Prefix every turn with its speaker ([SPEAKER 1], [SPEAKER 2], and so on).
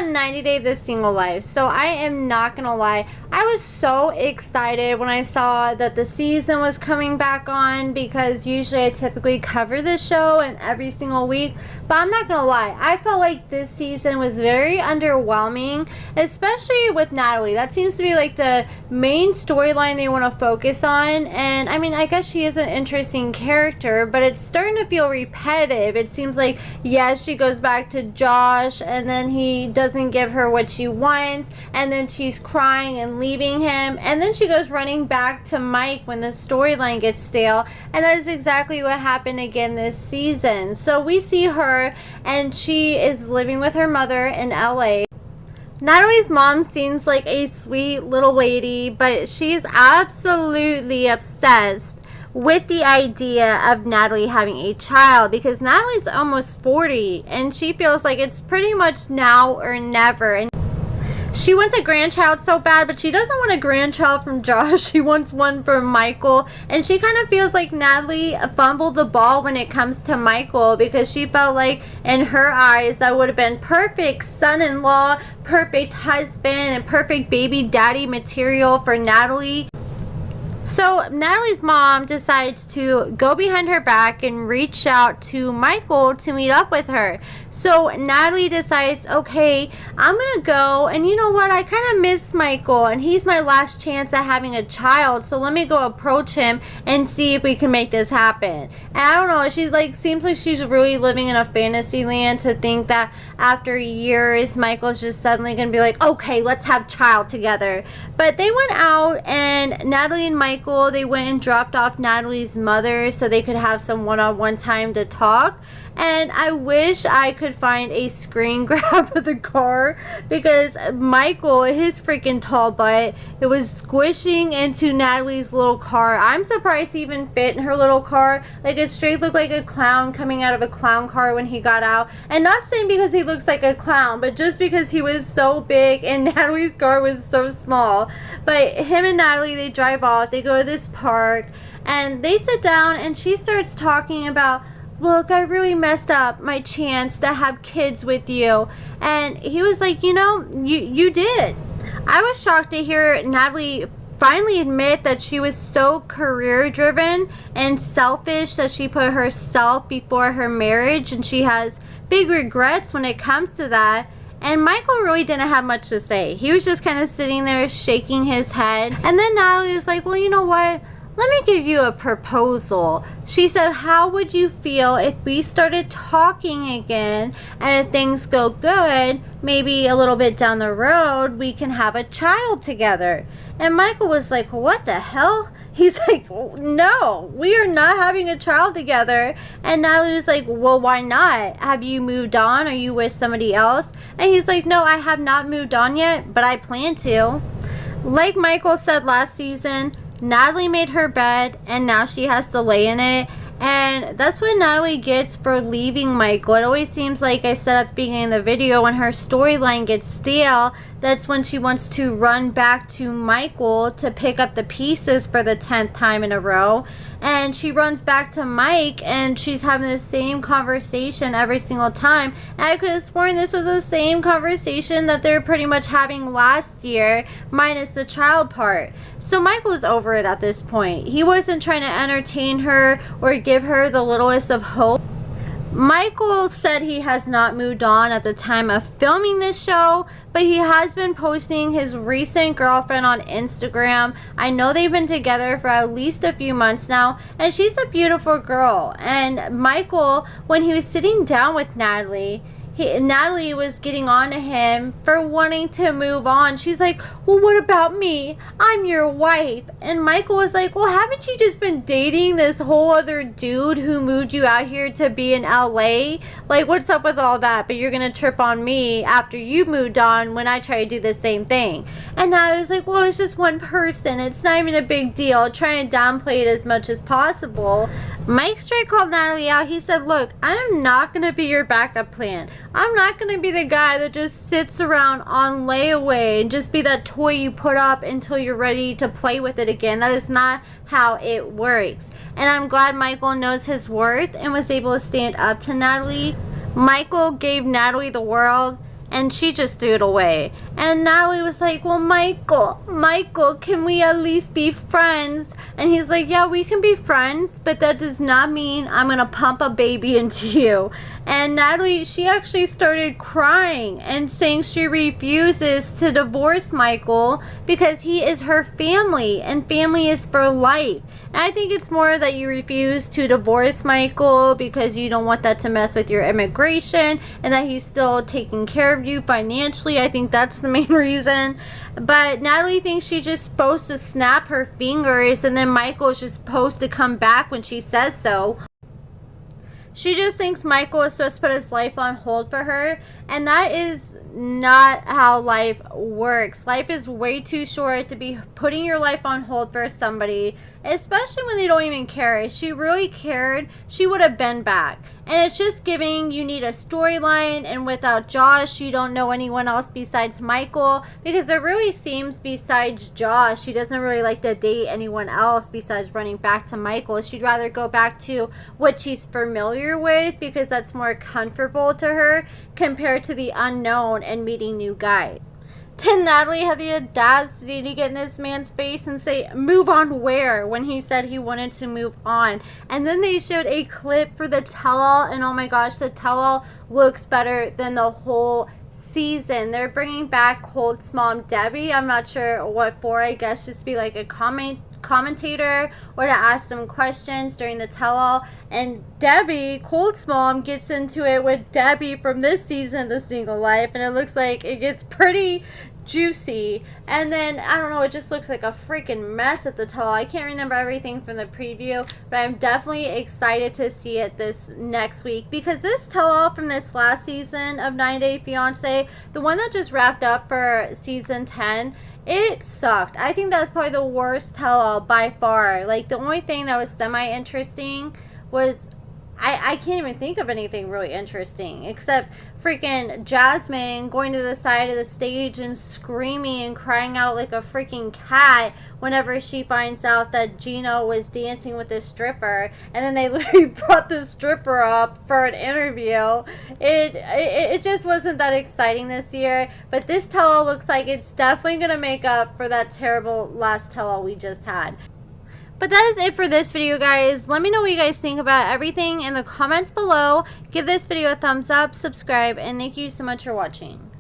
[SPEAKER 1] on 90 Day The Single Life, so I am not gonna lie, I was so excited when I saw that the season was coming back on, because usually I typically cover this show and every single week, but I'm not gonna lie, I felt like this season was very underwhelming, especially with Natalie. That seems to be like the main storyline they want to focus on, and I mean, I guess she is an interesting character, but it's starting to feel repetitive. It seems like, yes, she goes back to Josh, and then he doesn't give her what she wants, and then she's crying and leaving him, and then she goes running back to Mike when the storyline gets stale, and that is exactly what happened again this season. So we see her, and she is living with her mother in LA. Natalie's mom seems like a sweet little lady, but she's absolutely obsessed with the idea of Natalie having a child, because Natalie's almost 40 and she feels like it's pretty much now or never. And she wants a grandchild so bad, but she doesn't want a grandchild from Josh. She wants one from Michael. And she kind of feels like Natalie fumbled the ball when it comes to Michael, because she felt like in her eyes that would have been perfect son-in-law, perfect husband, and perfect baby daddy material for Natalie. So Natalie's mom decides to go behind her back and reach out to Michael to meet up with her. So Natalie decides, okay, I'm gonna go, and you know what, I kind of miss Michael, and he's my last chance at having a child, so let me go approach him and see if we can make this happen. And I don't know, she's like, seems like she's really living in a fantasy land to think that after years Michael's just suddenly gonna be like, okay, let's have child together. But they went out, and Natalie and Michael, they went and dropped off Natalie's mother so they could have some one-on-one time to talk. And I wish I could find a screen grab of the car, because Michael, his freaking tall butt, it was squishing into Natalie's little car. I'm surprised he even fit in her little car. Like, it straight looked like a clown coming out of a clown car when he got out. And not saying because he looks like a clown, but just because he was so big and Natalie's car was so small. But him and Natalie, they drive off, they go to this park, and they sit down, and she starts talking about, look, I really messed up my chance to have kids with you. And he was like, you know, you did. I was shocked to hear Natalie finally admit that she was so career driven and selfish that she put herself before her marriage, and she has big regrets when it comes to that. And Michael really didn't have much to say. He was just kind of sitting there shaking his head. And then Natalie was like, well, you know what? Let me give you a proposal. She said, how would you feel if we started talking again, and if things go good, maybe a little bit down the road, we can have a child together? And Michael was like, what the hell? He's like, no, we are not having a child together. And Natalie was like, well, why not? Have you moved on? Are you with somebody else? And he's like, no, I have not moved on yet, but I plan to. Like Michael said last season, Natalie made her bed, and now she has to lay in it. And that's what Natalie gets for leaving Michael. It always seems like, I said at the beginning of the video, when her storyline gets stale, that's when she wants to run back to Michael to pick up the pieces for the 10th time in a row. And she runs back to Mike, and she's having the same conversation every single time. And I could have sworn this was the same conversation that they were pretty much having last year, minus the child part. So Michael is over it at this point. He wasn't trying to entertain her or give her the littlest of hope. Michael said he has not moved on at the time of filming this show, but he has been posting his recent girlfriend on Instagram. I know they've been together for at least a few months now, and she's a beautiful girl. And Michael, when he was sitting down with Natalie, Natalie was getting on to him for wanting to move on. She's like, well, what about me? I'm your wife. And Michael was like, well, haven't you just been dating this whole other dude who moved you out here to be in LA? Like, what's up with all that? But you're gonna trip on me after you moved on when I try to do the same thing. And Natalie was like, well, it's just one person. It's not even a big deal. Trying to downplay it as much as possible. Mike straight called Natalie out. He said, look, I'm not going to be your backup plan. I'm not going to be the guy that just sits around on layaway and just be that toy you put up until you're ready to play with it again. That is not how it works. And I'm glad Michael knows his worth and was able to stand up to Natalie. Michael gave Natalie the world. and she just threw it away. And Natalie was like, well, Michael, can we at least be friends? And he's like, yeah, we can be friends, but that does not mean I'm gonna pump a baby into you. And Natalie, she actually started crying and saying she refuses to divorce Michael because he is her family, and family is for life. And I think it's more that you refuse to divorce Michael because you don't want that to mess with your immigration, and that he's still taking care of you financially. I think that's the main reason. But Natalie thinks she's just supposed to snap her fingers, and then Michael is just supposed to come back when she says so. She just thinks Michael is supposed to put his life on hold for her, and that is not how life works. Life is way too short to be putting your life on hold for somebody, especially when they don't even care. If she really cared, she would have been back. And it's just giving you need a storyline, and without Josh, you don't know anyone else besides Michael, because it really seems besides Josh, she doesn't really like to date anyone else besides running back to Michael. She'd rather go back to what she's familiar with because that's more comfortable to her compared to the unknown and meeting new guys. Then Natalie had the audacity to get in this man's face and say, move on where? When he said he wanted to move on. And then they showed a clip for the tell-all, and oh my gosh, the tell-all looks better than the whole season. They're bringing back Colt's mom, Debbie. I'm not sure what for. I guess just be like a commentator or to ask them questions during the tell-all. And Debbie, Colt's mom, gets into it with Debbie from this season of The Single Life, and it looks like it gets pretty juicy. And then I don't know, it just looks like a freaking mess at the tell-all. I can't remember everything from the preview, but I'm definitely excited to see it this next week, because this tell-all from this last season of 90 Day Fiancé, the one that just wrapped up for season 10, it sucked. I think that was probably the worst tell-all by far. Like, the only thing that was semi-interesting was, I can't even think of anything really interesting except freaking Jasmine going to the side of the stage and screaming and crying out like a freaking cat whenever she finds out that Gino was dancing with this stripper, and then they literally brought the stripper up for an interview. It just wasn't that exciting this year, but this tell-all looks like it's definitely going to make up for that terrible last tell-all we just had. But that is it for this video, guys. Let me know what you guys think about everything in the comments below. Give this video a thumbs up, subscribe, and thank you so much for watching.